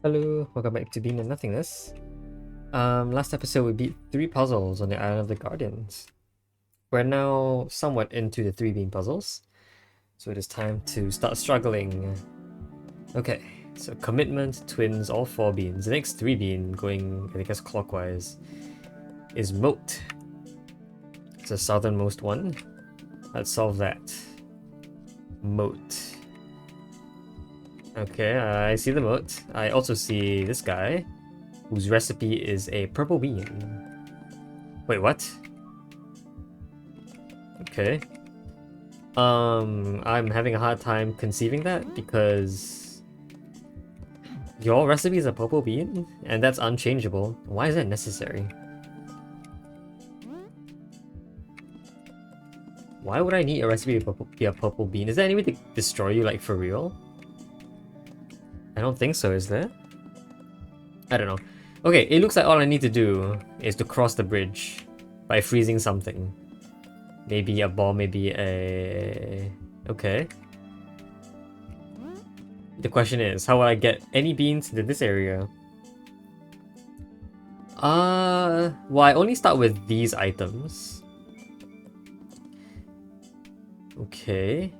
Hello, welcome back to Being in Nothingness. Last episode we beat 3 puzzles on the Island of the Guardians. We're now somewhat into the 3 bean puzzles, so it is time to start struggling. Okay, so commitment, twins, all 4 beans. The next 3 bean, going I guess clockwise, is moat. It's the southernmost one. Let's solve that. Moat. Okay, I see the moat. I also see this guy, whose recipe is a purple bean. Wait, what? Okay. I'm having a hard time conceiving that because your recipe is a purple bean, and that's unchangeable. Why is that necessary? Why would I need a recipe to be a purple bean? Is there any way to destroy you, like, for real? I don't think so, is there? I don't know. Okay, it looks like all I need to do is to cross the bridge by freezing something. Maybe a bomb, maybe a... Okay. The question is, how will I get any beans into this area? Well, I only start with these items. Okay.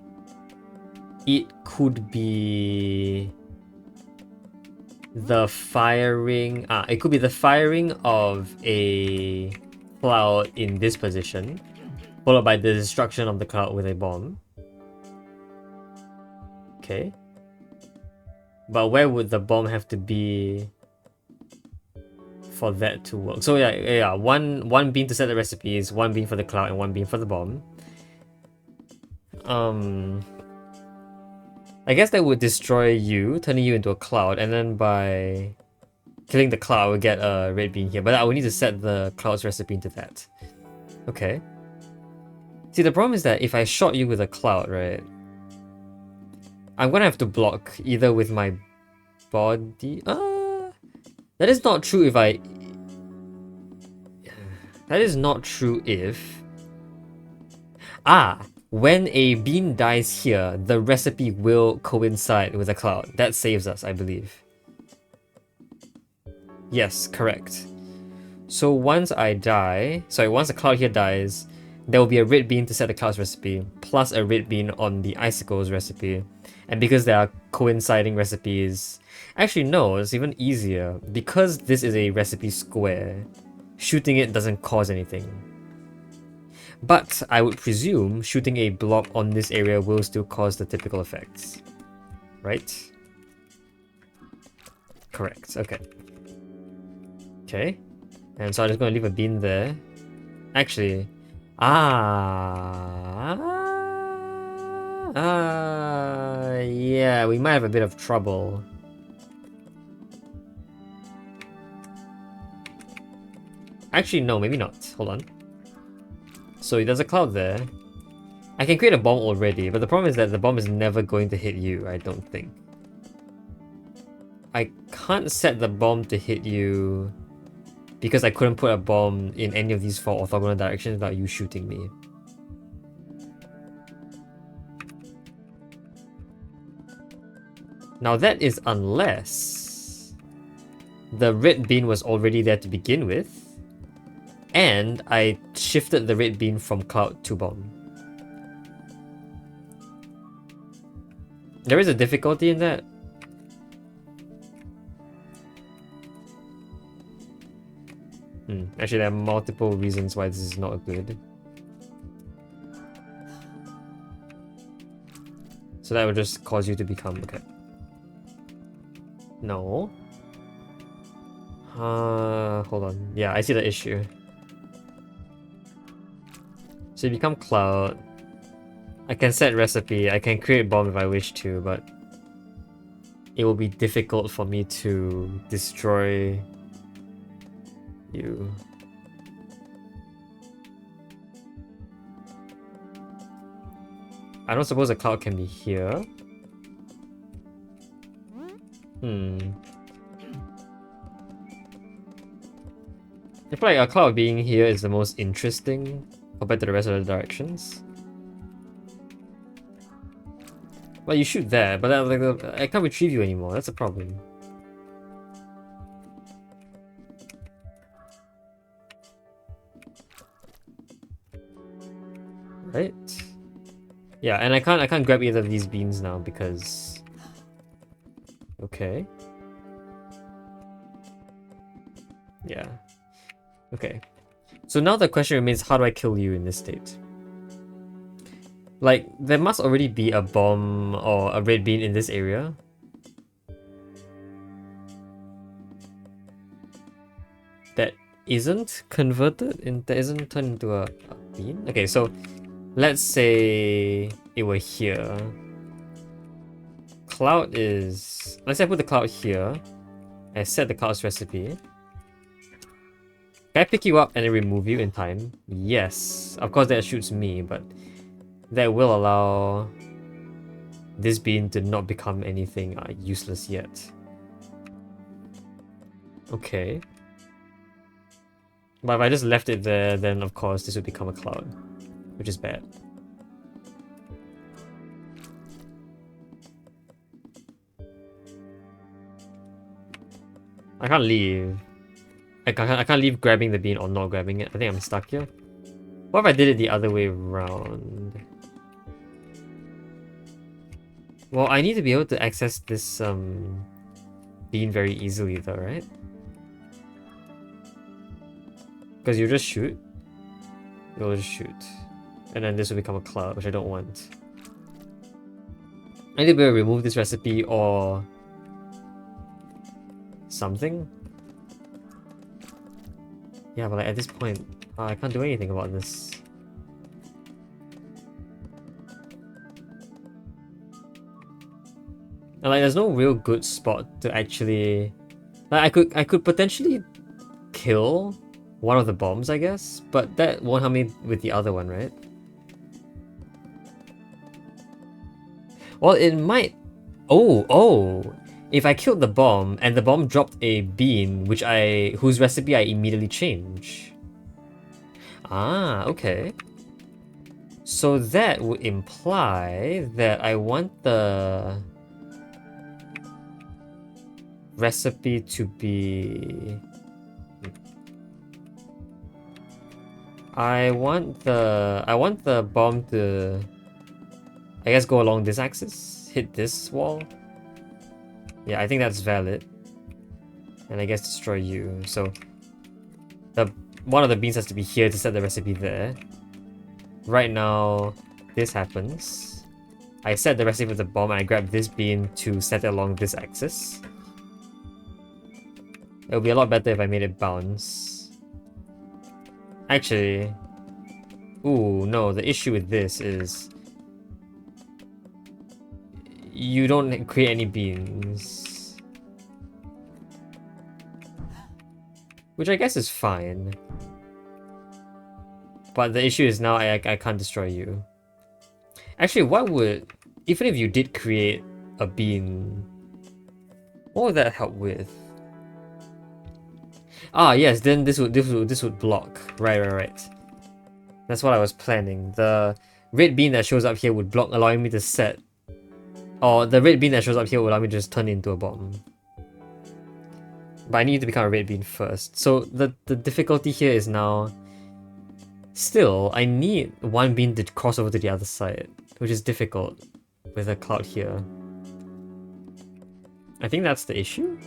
It could be... the firing... it could be the firing of a cloud in this position, followed by the destruction of the cloud with a bomb. Okay. But where would the bomb have to be for that to work? So yeah, one bean to set the recipes, 1 bean for the cloud, and 1 bean for the bomb. I guess that would destroy you, turning you into a cloud, and then by killing the cloud, I would get a red bean here. But I would need to set the cloud's recipe into that. Okay. See, the problem is that if I shot you with a cloud, right, I'm gonna have to block either with my body. That is not true if I... That is not true if... when a bean dies here, the recipe will coincide with a cloud. That saves us, I believe. Yes, correct. So once I die... Sorry, once the cloud here dies, there will be a red bean to set the cloud's recipe, plus a red bean on the icicle's recipe. And because there are coinciding recipes... Actually, no, it's even easier. Because this is a recipe square, shooting it doesn't cause anything. But I would presume shooting a block on this area will still cause the typical effects. Right? Correct, okay. Okay. And so I'm just going to leave a bean there. Actually... yeah, we might have a bit of trouble. Actually, no, maybe not. Hold on. So there's a cloud there. I can create a bomb already, but the problem is that the bomb is never going to hit you, I don't think. I can't set the bomb to hit you because I couldn't put a bomb in any of these 4 orthogonal directions without you shooting me. Now that is unless the red bean was already there to begin with, and I shifted the red bean from cloud to bomb. There is a difficulty in that. Actually, there are multiple reasons why this is not good. So that would just cause you to become... Okay. No. Hold on. Yeah, I see the issue. So you become cloud. I can set recipe, I can create bomb if I wish to, but it will be difficult for me to destroy you. I don't suppose a cloud can be here. I feel like a cloud being here is the most interesting compared to the rest of the directions. Well, you shoot there, but I can't retrieve you anymore. That's a problem. Right? Yeah, and I can't grab either of these beans now because... Okay. Yeah. Okay. So now the question remains, how do I kill you in this state? Like, there must already be a bomb or a red bean in this area. That isn't converted, that isn't turned into a bean? Okay, so let's say it were here. Cloud is... Let's say I put the cloud here. I set the cloud's recipe. Can I pick you up and then remove you in time? Yes. Of course that shoots me, but that will allow this bean to not become anything useless yet. Okay. But if I just left it there, then of course this would become a cloud, which is bad. I can't leave. I can't leave grabbing the bean or not grabbing it. I think I'm stuck here. What if I did it the other way around? Well, I need to be able to access this bean very easily though, right? Because you just shoot. You'll just shoot. And then this will become a cloud, which I don't want. I need to be able to remove this recipe or something. Yeah, but like at this point, I can't do anything about this. And like, there's no real good spot to actually... Like, I could potentially kill one of the bombs, I guess, but that won't help me with the other one, right? Well, it might... Oh! If I killed the bomb and the bomb dropped a bean, whose recipe I immediately change. Ah, okay. So that would imply that I want the recipe to be... I want the bomb to, I guess, go along this axis, hit this wall. Yeah, I think that's valid. And I guess destroy you. So one of the beans has to be here to set the recipe there. Right now, this happens. I set the recipe with the bomb and I grab this bean to set it along this axis. It would be a lot better if I made it bounce. Actually... Ooh, no, the issue with this is... You don't create any beans. Which I guess is fine. But the issue is now I can't destroy you. Actually, what would... Even if you did create a bean... What would that help with? Ah, yes, then this would block. Right. That's what I was planning. The red bean that shows up here would block, allowing me to set... Or the red bean that shows up here would allow me to just turn it into a bomb. But I need to become a red bean first. So the difficulty here is now... Still, I need one bean to cross over to the other side, which is difficult with a cloud here. I think that's the issue?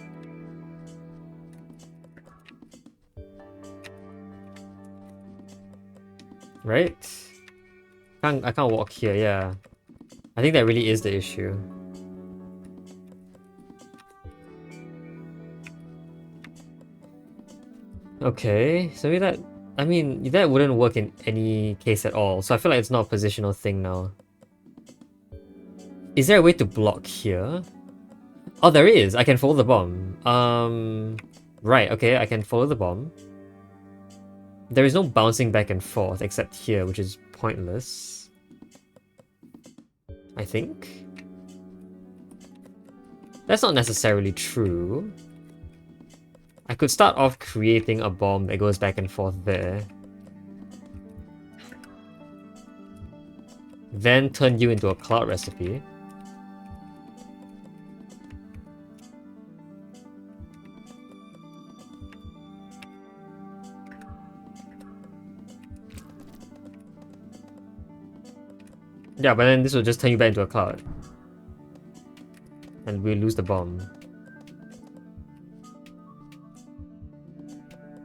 Right? I can't walk here, yeah. I think that really is the issue. Okay, so maybe that... I mean, that wouldn't work in any case at all, so I feel like it's not a positional thing now. Is there a way to block here? Oh, there is! I can follow the bomb. Right, okay, I can follow the bomb. There is no bouncing back and forth except here, which is pointless. I think? That's not necessarily true. I could start off creating a bomb that goes back and forth there. Then turn you into a cloud recipe. Yeah, but then this will just turn you back into a cloud. And we lose the bomb.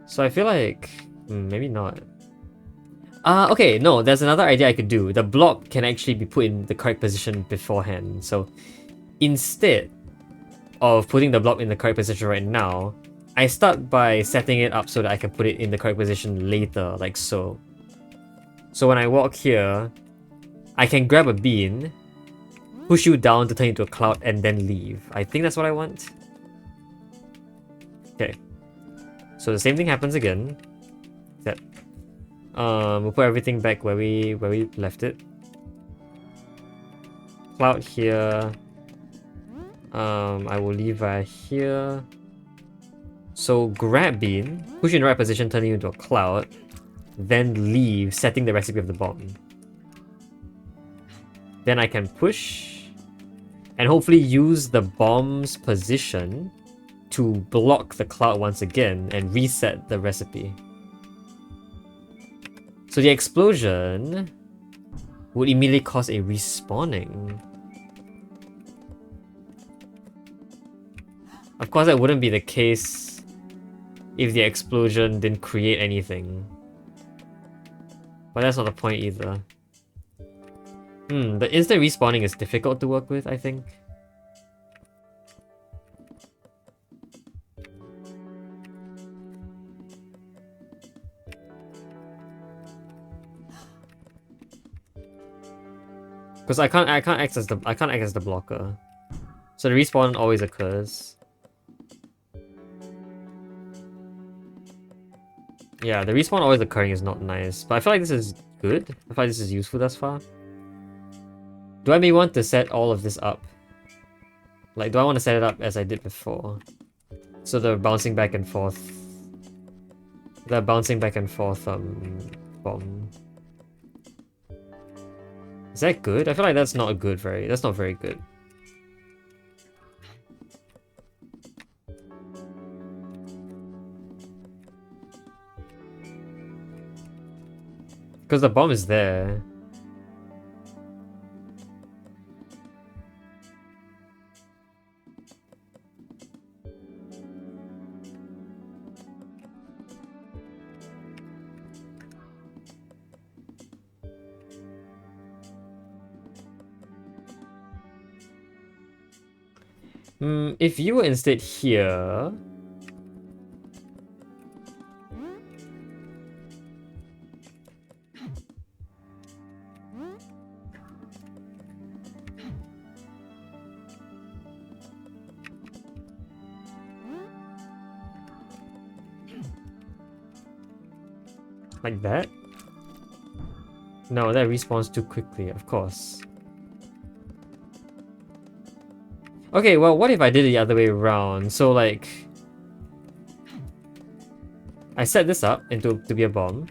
So I feel like... maybe not. Okay, no, there's another idea I could do. The block can actually be put in the correct position beforehand. So instead of putting the block in the correct position right now, I start by setting it up so that I can put it in the correct position later, like so. So when I walk here, I can grab a bean, push you down to turn into a cloud, and then leave. I think that's what I want. Okay. So the same thing happens again. Except, we'll put everything back where we left it. Cloud here. I will leave right here. So grab bean, push you in the right position, turning you into a cloud, then leave, setting the recipe of the bomb. Then I can push, and hopefully use the bomb's position to block the cloud once again and reset the recipe. So the explosion would immediately cause a respawning. Of course, that wouldn't be the case if the explosion didn't create anything. But that's not the point either. The instant respawning is difficult to work with, I think. Because I can't access the blocker. So the respawn always occurs. Yeah, the respawn always occurring is not nice, but I feel like this is good. I feel like this is useful thus far. Do I maybe want to set all of this up? Like, do I want to set it up as I did before? So they're bouncing back and forth. The bouncing back and forth bomb. Is that good? I feel like that's not good. That's not very good. Because the bomb is there. If you were instead here... like that? No, that respawns too quickly, of course. Okay, well, what if I did it the other way around? So, like... I set this up to be a bomb.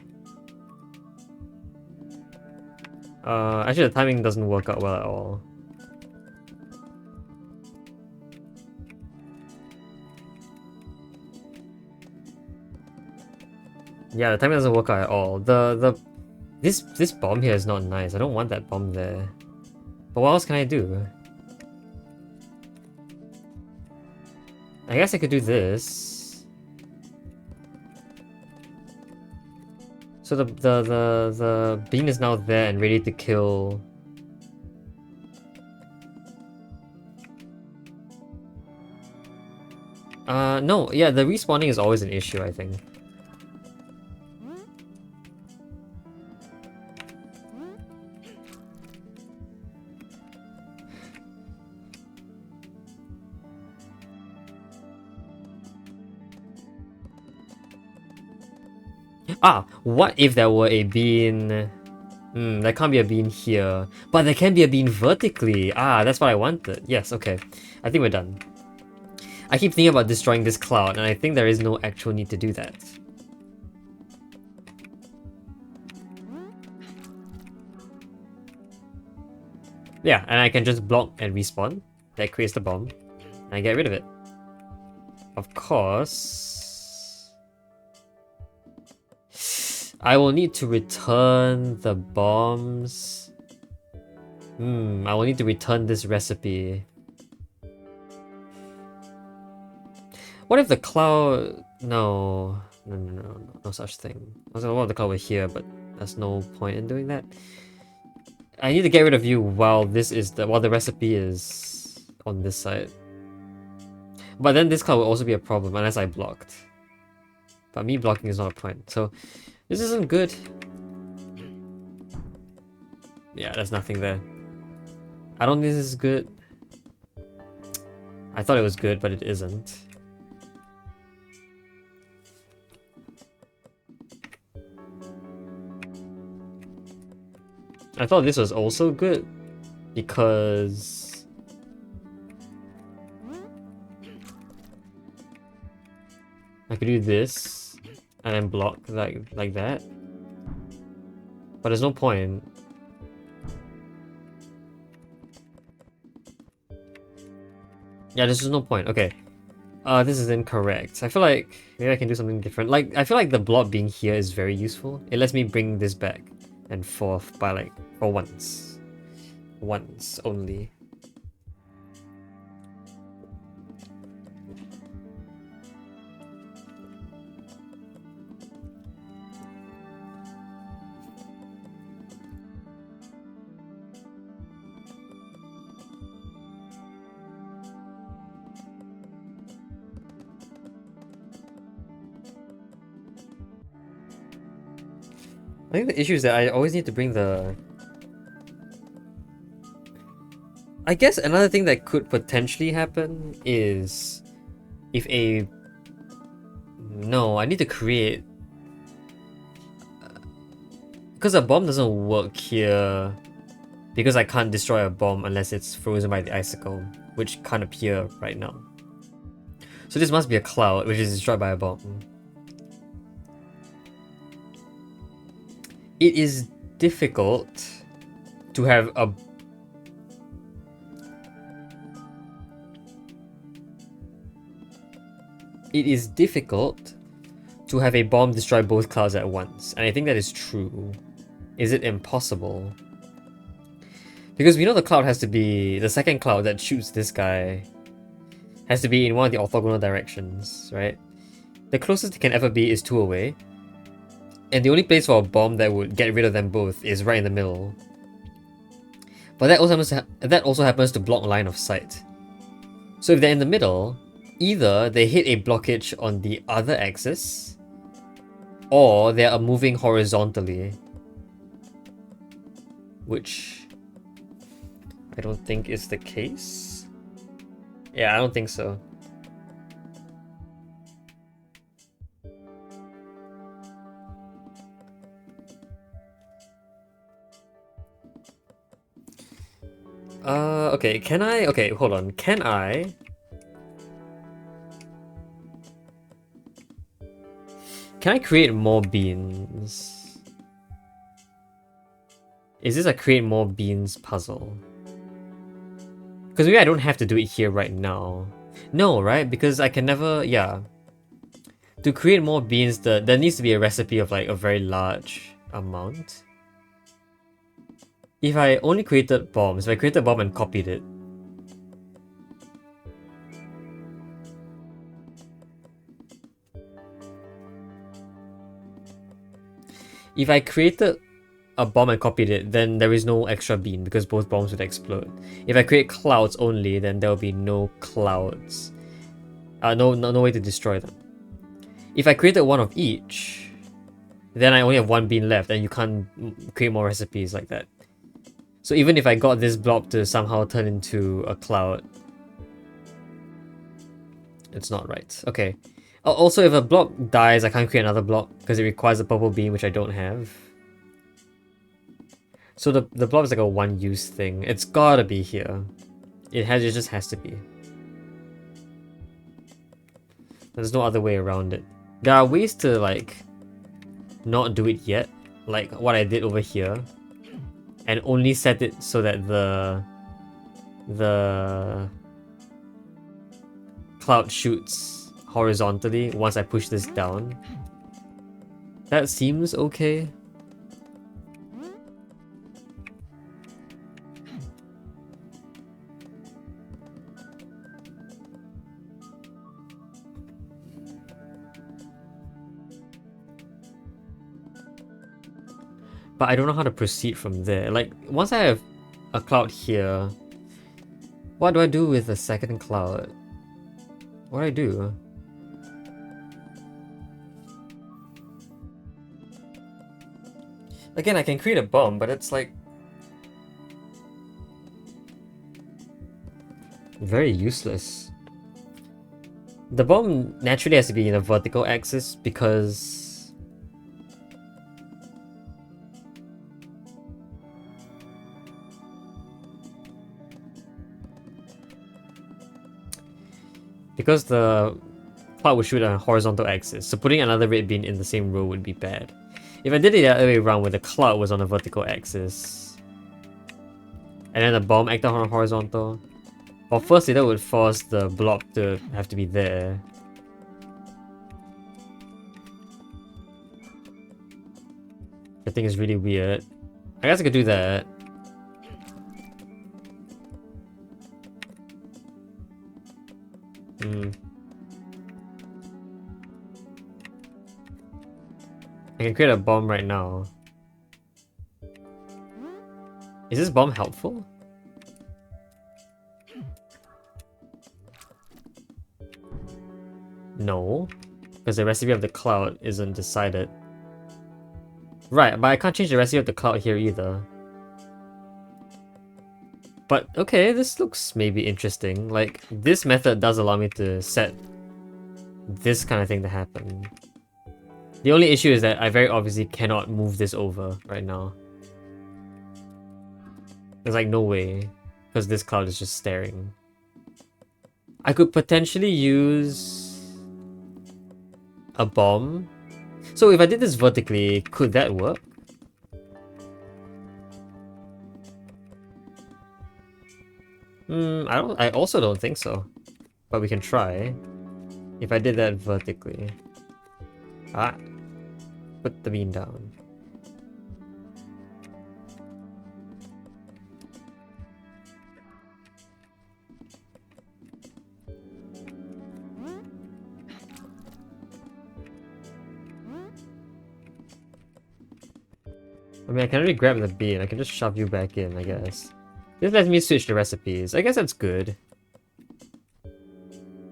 Actually, the timing doesn't work out well at all. Yeah, the timing doesn't work out at all. This bomb here is not nice. I don't want that bomb there. But what else can I do? I guess I could do this. So the bean is now there and ready to kill. No, yeah, the respawning is always an issue, I think. What if there were a bean? There can't be a bean here. But there can be a bean vertically. That's what I wanted. Yes, okay. I think we're done. I keep thinking about destroying this cloud, and I think there is no actual need to do that. Yeah, and I can just block and respawn. That creates the bomb. And I get rid of it. Of course... I will need to return the bombs I will need to return this recipe. What if the cloud... No, no such thing. I was gonna want the cloud over here, but there's no point in doing that. I need to get rid of you while the recipe is on this side. But then this cloud will also be a problem unless I blocked. But me blocking is not a point, so this isn't good. Yeah, there's nothing there. I don't think this is good. I thought it was good, but it isn't. I thought this was also good because I could do this and then block like that. But there's no point. Yeah, there's just no point. Okay. This is incorrect. I feel like maybe I can do something different. Like, I feel like the blob being here is very useful. It lets me bring this back and forth by like, for once. Once only. I think the issue is that I always need to bring the... I guess another thing that could potentially happen is if a... No, I need to create... Because a bomb doesn't work here because I can't destroy a bomb unless it's frozen by the icicle, which can't appear right now. So this must be a cloud, which is destroyed by a bomb. It is difficult to have a... It is difficult to have a bomb destroy both clouds at once, and I think that is true. Is it impossible? Because we know the cloud has to be... The second cloud that shoots this guy has to be in one of the orthogonal directions, right? The closest it can ever be is 2 away. And the only place for a bomb that would get rid of them both is right in the middle. But that also happens to block line of sight. So if they're in the middle, either they hit a blockage on the other axis, or they are moving horizontally. Which I don't think is the case. Yeah, I don't think so. Okay, can I... Okay, hold on. Can I... Can I create more beans? Is this a create more beans puzzle? Because maybe I don't have to do it here right now. No, right? Because I can never... Yeah. To create more beans, there needs to be a recipe of like a very large amount. If I only created bombs, if I created a bomb and copied it, if I created a bomb and copied it, then there is no extra bean because both bombs would explode. If I create clouds only, then there will be no clouds. No way to destroy them. If I created one of each, then I only have one bean left and you can't create more recipes like that. So even if I got this blob to somehow turn into a cloud, it's not right. Okay. Also, if a blob dies, I can't create another blob because it requires a purple bean, which I don't have. So the blob is like a one-use thing. It's gotta be here. It just has to be. There's no other way around it. There are ways to like not do it yet, like what I did over here, and only set it so that the cloud shoots horizontally once I push this down. That seems okay. But I don't know how to proceed from there. Like, once I have a cloud here, what do I do with the second cloud? What do I do? Again, I can create a bomb, but it's like very useless. The bomb naturally has to be in a vertical axis because the cloud would shoot on a horizontal axis, so putting another red bean in the same row would be bad. If I did it the other way around where the cloud was on a vertical axis and then the bomb acted on a horizontal, well, firstly that would force the blob to have to be there. I think it's really weird. I guess I could do that. I can create a bomb right now. Is this bomb helpful? No, because the recipe of the cloud isn't decided. Right, but I can't change the recipe of the cloud here either. But okay, this looks maybe interesting. Like, this method does allow me to set this kind of thing to happen. The only issue is that I very obviously cannot move this over right now. There's like no way, because this cloud is just staring. I could potentially use a bomb. So if I did this vertically, could that work? I also don't think so. But we can try. If I did that vertically. Put the bean down. I mean, I can already grab the bean. I can just shove you back in, I guess. This lets me switch the recipes. I guess that's good.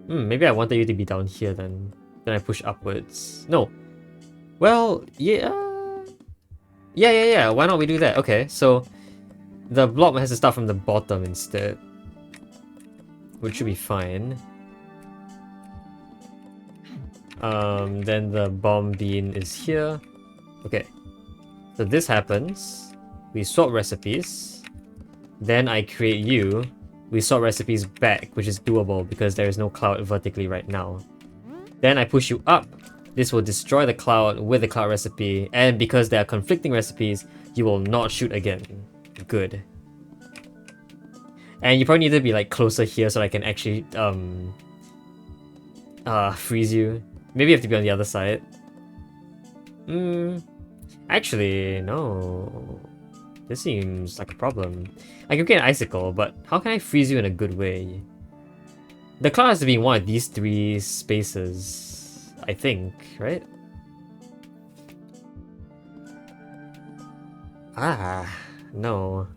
Maybe I wanted you to be down here then. Then I push upwards. No. Well, yeah. Yeah. Why not we do that? Okay, so the blob has to start from the bottom instead. Which should be fine. Then the bomb bean is here. Okay. So this happens. We swap recipes. Then I create you. We swap recipes back, which is doable because there is no cloud vertically right now. Then I push you up. This will destroy the cloud with the cloud recipe, and because there are conflicting recipes, you will not shoot again. Good. And you probably need to be like closer here so I can actually freeze you. Maybe you have to be on the other side. Actually, no. This seems like a problem. I can get an icicle, but how can I freeze you in a good way? The cloud has to be in one of these three spaces, I think, right? No.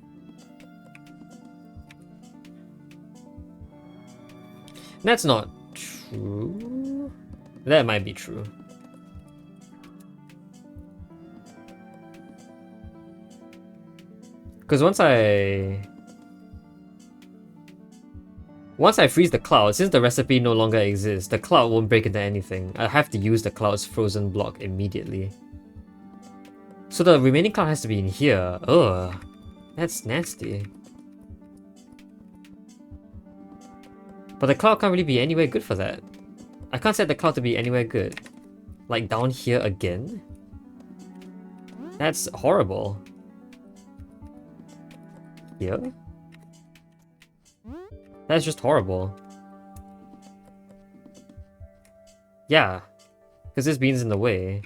That's not true. That might be true. Because once I freeze the cloud, since the recipe no longer exists, the cloud won't break into anything. I have to use the cloud's frozen block immediately. So the remaining cloud has to be in here. Ugh, that's nasty. But the cloud can't really be anywhere good for that. I can't set the cloud to be anywhere good. Like down here again? That's horrible. Here? That's just horrible. Yeah, because this bean's in the way.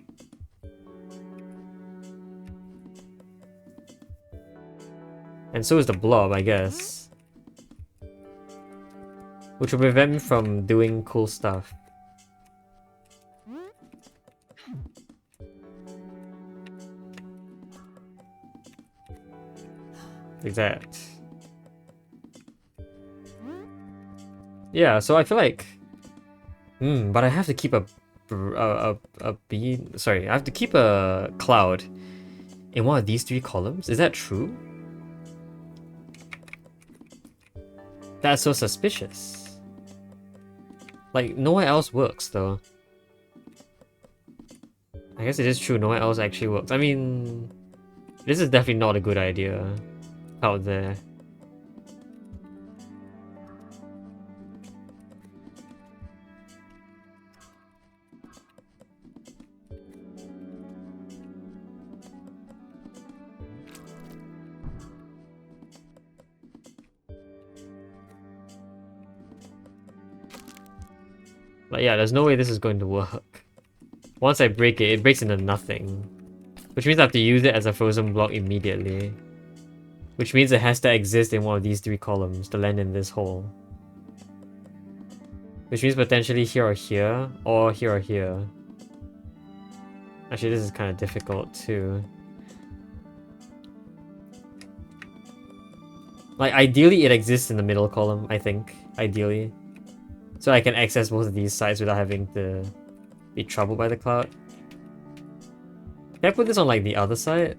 And so is the blob, I guess. Which will prevent me from doing cool stuff. Like that. Yeah, so I feel like... but I have to keep a bean... Sorry, I have to keep a cloud in one of these 3 columns? Is that true? That's so suspicious. Like, nowhere else works, though. I guess it is true, nowhere else actually works. I mean... This is definitely not a good idea out there. Like, yeah, there's no way this is going to work. Once I break it, it breaks into nothing. Which means I have to use it as a frozen block immediately. Which means it has to exist in one of these 3 columns to land in this hole. Which means potentially here or here, or here or here. Actually, this is kind of difficult too. Like, ideally it exists in the middle column, I think. Ideally. So I can access both of these sides without having to be troubled by the cloud. Can I put this on, like, the other side?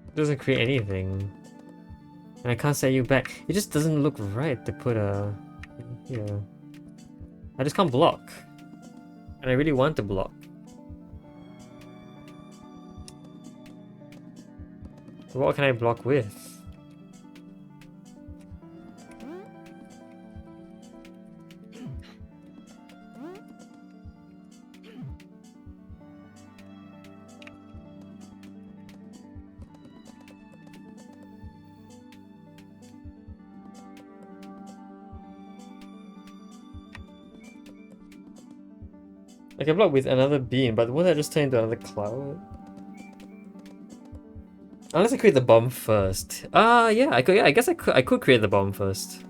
It doesn't create anything. And I can't set you back. It just doesn't look right to put a... here. I just can't block. And I really want to block. What can I block with? I can block with another beam, but won't that just turn into another cloud? Unless I create the bomb first. Yeah, I could. Yeah, I guess I could create the bomb first.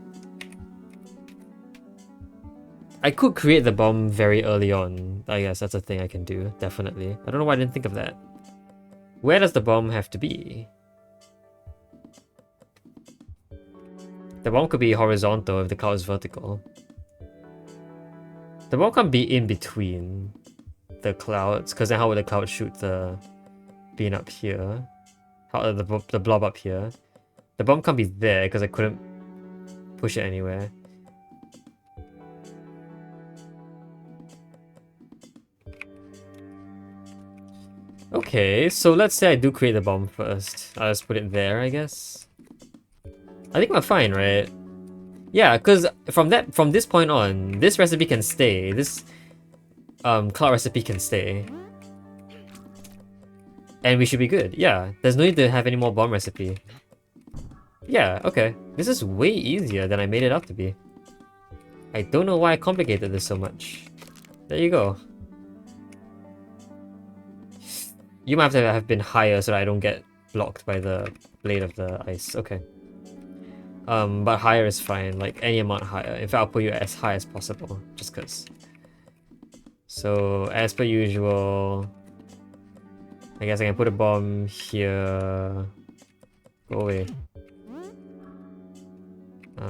I could create the bomb very early on. I guess that's a thing I can do, definitely. I don't know why I didn't think of that. Where does the bomb have to be? The bomb could be horizontal if the cloud is vertical. The bomb can't be in between the clouds, because then how would the cloud shoot the beam up here? How the blob up here? The bomb can't be there because I couldn't push it anywhere. Okay, so let's say I do create the bomb first. I'll just put it there, I guess. I think we're fine, right? Yeah, because from this point on, this recipe can stay. This cloud recipe can stay. And we should be good. Yeah, there's no need to have any more bomb recipe. Yeah, okay. This is way easier than I made it out to be. I don't know why I complicated this so much. There you go. You might have to have been higher so that I don't get blocked by the blade of the ice. Okay. But higher is fine, like any amount higher. In fact, I'll put you as high as possible, just cause. So, as per usual, I guess I can put a bomb here. Go away.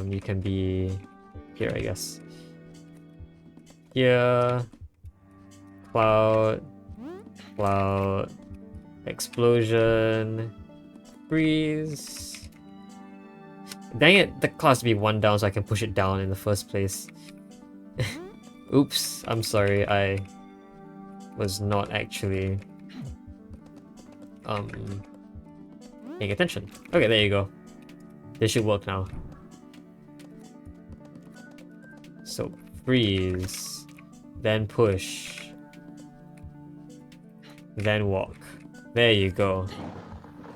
You can be here, I guess. Here. Cloud. Cloud. Explosion. Freeze. Dang it, the cloud has to be 1 down so I can push it down in the first place. Oops, I'm sorry, I was not actually paying attention. Okay, there you go. This should work now. So freeze, then push, then walk. There you go.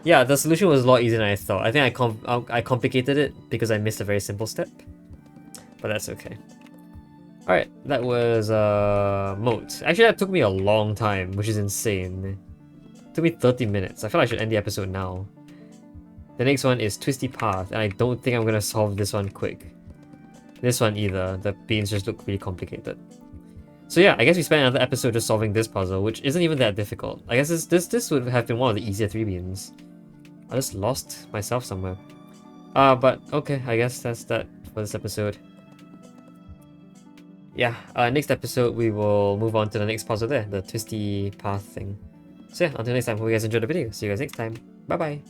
Yeah, the solution was a lot easier than I thought. I think I complicated it because I missed a very simple step. But that's okay. Alright, that was Moat. Actually, that took me a long time, which is insane. It took me 30 minutes. I feel like I should end the episode now. The next one is Twisty Path, and I don't think I'm gonna solve this one quick. This one either. The beans just look really complicated. So yeah, I guess we spent another episode just solving this puzzle, which isn't even that difficult. I guess this would have been one of the easier 3 beans. I just lost myself somewhere. But okay, I guess that's that for this episode. Yeah, next episode we will move on to the next puzzle there, the Twisty Path thing. So yeah, until next time, hope you guys enjoyed the video. See you guys next time. Bye bye.